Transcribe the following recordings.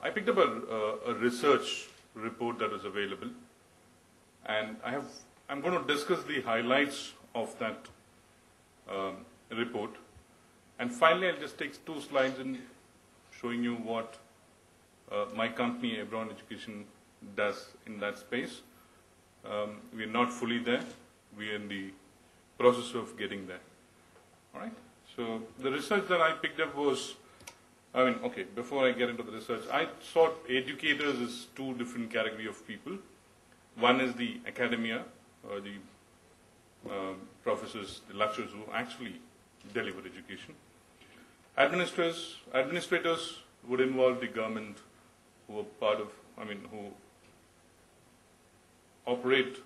I picked up a research report that is available, and I'm going to discuss the highlights of that report. And finally, I'll just take 2 slides in showing you what my company, Heigher Education, does in that space. We are not fully there. We are in the process of getting there. All right? So the research that I picked up was, before I get into the research, I saw educators as 2 different category of people. One is the academia, or the professors, the lecturers who actually deliver education. Administrators would involve the government, who are part of, who operate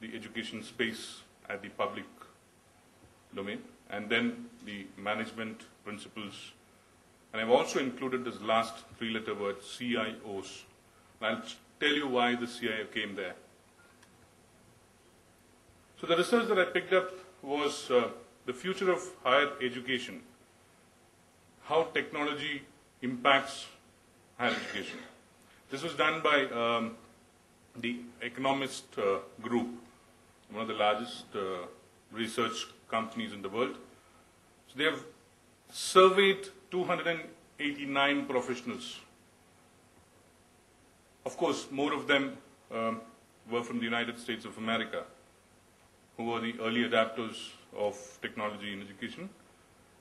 the education space at the public domain, and then the management principals. And I've also included this last 3-letter word, CIOs. And I'll tell you why the CIO came there. So the research that I picked up was the future of higher education, how technology impacts higher education. This was done by the Economist Group, one of the largest research companies in the world. So they have surveyed 289 professionals. Of course, more of them were from the United States of America, who were the early adapters of technology in education.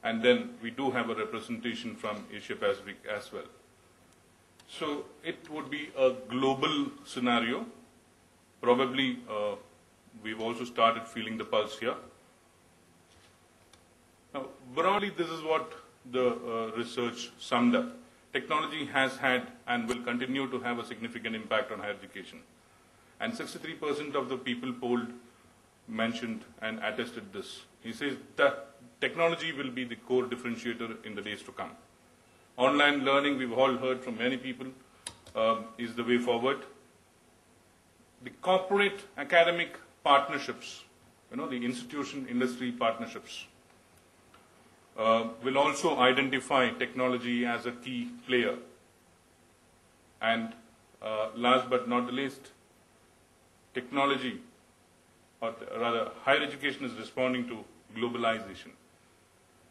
And then we do have a representation from Asia Pacific as well. So it would be a global scenario. Probably we've also started feeling the pulse here. Now, broadly, this is what the research summed up. Technology has had and will continue to have a significant impact on higher education. And 63% of the people polled mentioned and attested this. He says that technology will be the core differentiator in the days to come. Online learning, we've all heard from many people, is the way forward. The corporate academic partnerships, the institution-industry partnerships, will also identify technology as a key player. And last but not the least, technology, or rather higher education is responding to globalization.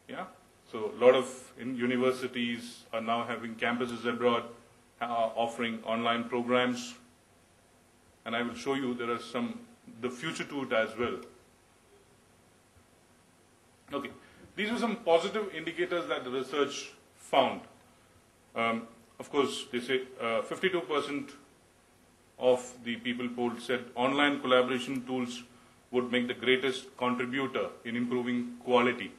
Yeah? So a lot of universities are now having campuses abroad, offering online programs. And I will show you there are the future to it as well. Okay. These are some positive indicators that the research found. Of course, they say 52% of the people polled said online collaboration tools would make the greatest contributor in improving quality.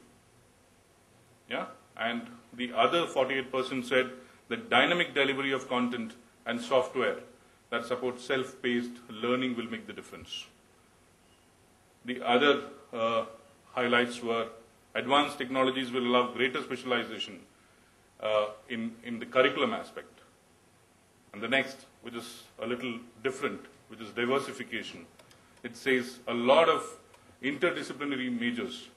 Yeah? And the other 48% said that dynamic delivery of content and software that supports self-paced learning will make the difference. The other highlights were advanced technologies will allow greater specialization in the curriculum aspect. And the next, which is a little different, which is diversification. It says a lot of interdisciplinary majors.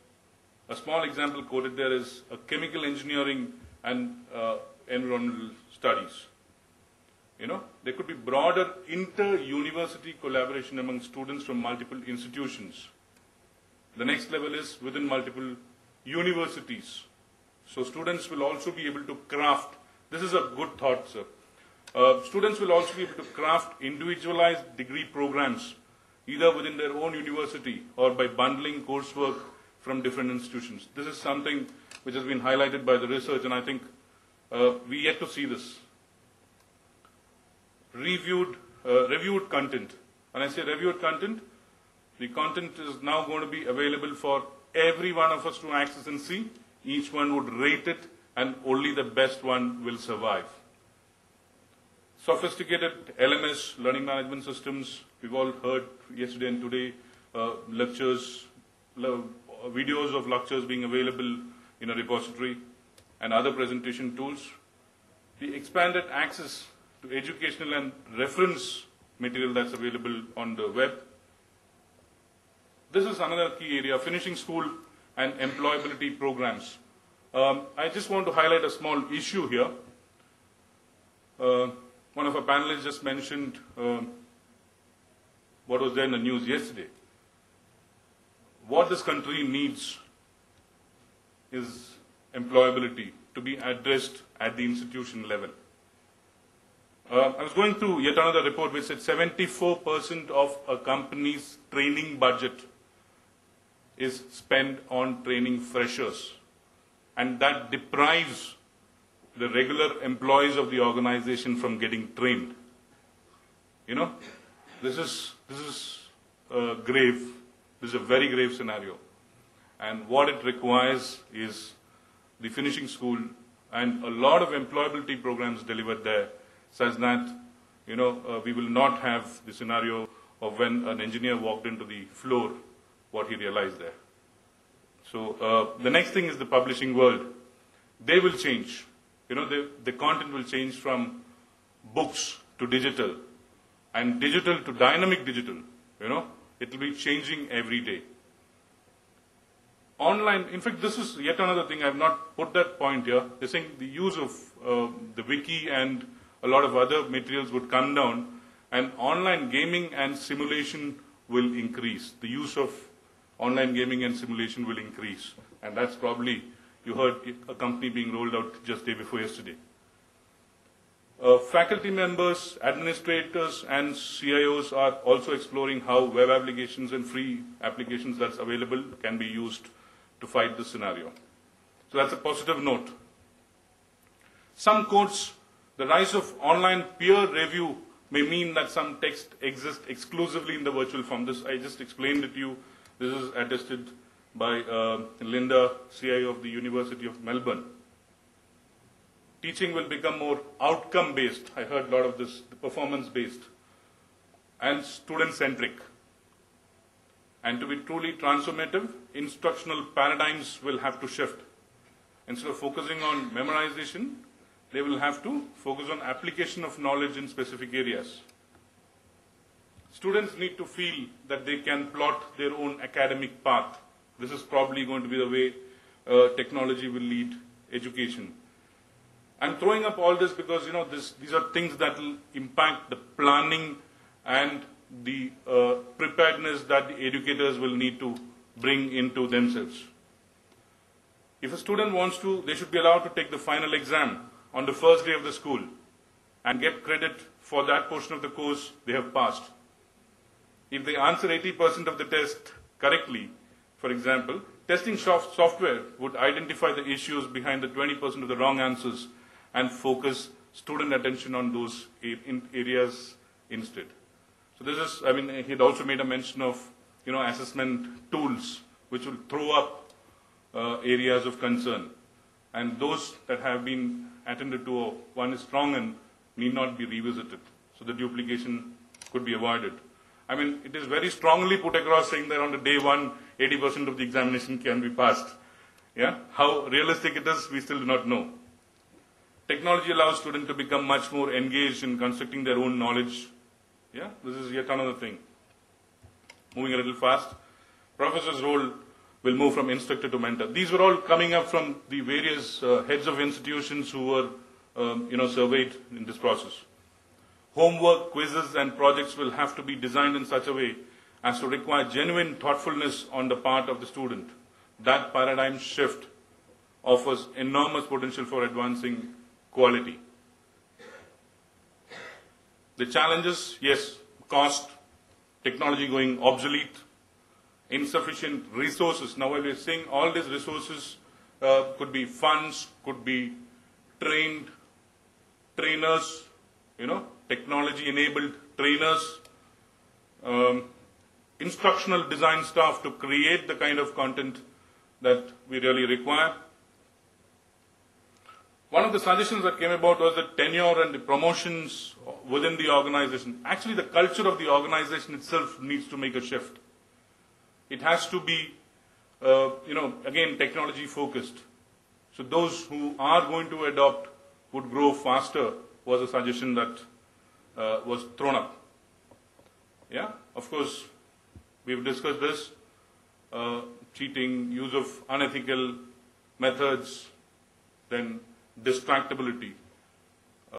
A small example quoted there is chemical engineering and environmental studies. There could be broader inter-university collaboration among students from multiple institutions. The next level is within multiple universities. So students will also be able to craft, this is a good thought, sir. Students will also be able to craft individualized degree programs, either within their own university or by bundling coursework from different institutions. This is something which has been highlighted by the research, and I think we yet to see this. Reviewed content. When I say reviewed content, the content is now going to be available for every one of us to access and see. Each one would rate it, and only the best one will survive. Sophisticated LMS, learning management systems, we've all heard yesterday and today, lectures, videos of lectures being available in a repository, and other presentation tools. The expanded access to educational and reference material that's available on the web. This is another key area, finishing school and employability programs. I just want to highlight a small issue here. 40% of the people polled said online collaboration tools would make the greatest contributor in improving quality. So students will also be able to craft, this is a good thought, sir. Students will also be able to craft individualized degree programs, either within their own university or by bundling coursework from different institutions. The next level is within multiple universities. So one of our panelists just mentioned what was there in the news yesterday. What this country needs is employability to be addressed at the institution level. I was going through yet another report which said 74% of a company's training budget is spent on training freshers, and that deprives the regular employees of the organization from getting trained. You know, this is grave. This is a very grave scenario, and what it requires is the finishing school and a lot of employability programs delivered there, such that we will not have the scenario of when an engineer walked into the floor, what he realized there. So the next thing is the publishing world. They will change. The content will change from books to digital, and digital to dynamic digital. It will be changing every day. Online, in fact, this is yet another thing. I have not put that point here. They're saying the use of the wiki and a lot of other materials would come down, and online gaming and simulation will increase. The use of online gaming and simulation will increase, and that's probably, you heard a company being rolled out just day before yesterday. Faculty members, administrators, and CIOs are also exploring how web applications and free applications that's available can be used to fight this scenario. So that's a positive note. Some quotes: the rise of online peer review may mean that some text exists exclusively in the virtual form. This, I just explained it to you. This is attested by Linda, CIO of the University of Melbourne. Teaching will become more outcome-based. I heard a lot of this, performance-based, and student-centric. And to be truly transformative, instructional paradigms will have to shift. Instead of focusing on memorization, they will have to focus on application of knowledge in specific areas. Students need to feel that they can plot their own academic path. This is probably going to be the way technology will lead education. I'm throwing up all this because these are things that will impact the planning and the preparedness that the educators will need to bring into themselves. If a student wants to, they should be allowed to take the final exam on the first day of the school and get credit for that portion of the course they have passed. If they answer 80% of the test correctly, for example, testing software would identify the issues behind the 20% of the wrong answers and focus student attention on those areas instead. So this is, he had also made a mention of, assessment tools which will throw up areas of concern. And those that have been attended to, one is strong and need not be revisited. So the duplication could be avoided. It is very strongly put across saying that on the day one, 80% of the examination can be passed. Yeah? How realistic it is, we still do not know. Technology allows students to become much more engaged in constructing their own knowledge. Yeah? This is yet another thing. Moving a little fast. Professor's role will move from instructor to mentor. These were all coming up from the various heads of institutions who were surveyed in this process. Homework, quizzes, and projects will have to be designed in such a way as to require genuine thoughtfulness on the part of the student. That paradigm shift offers enormous potential for advancing quality. The challenges, yes, cost, technology going obsolete, insufficient resources. Now, while we're saying all these resources could be funds, could be trainers, technology-enabled trainers, instructional design staff to create the kind of content that we really require. One of the suggestions that came about was the tenure and the promotions within the organization. Actually, the culture of the organization itself needs to make a shift. It has to be, again, technology-focused. So those who are going to adopt would grow faster, was a suggestion that was thrown up. Yeah, of course, we've discussed this. Cheating, use of unethical methods, then distractibility.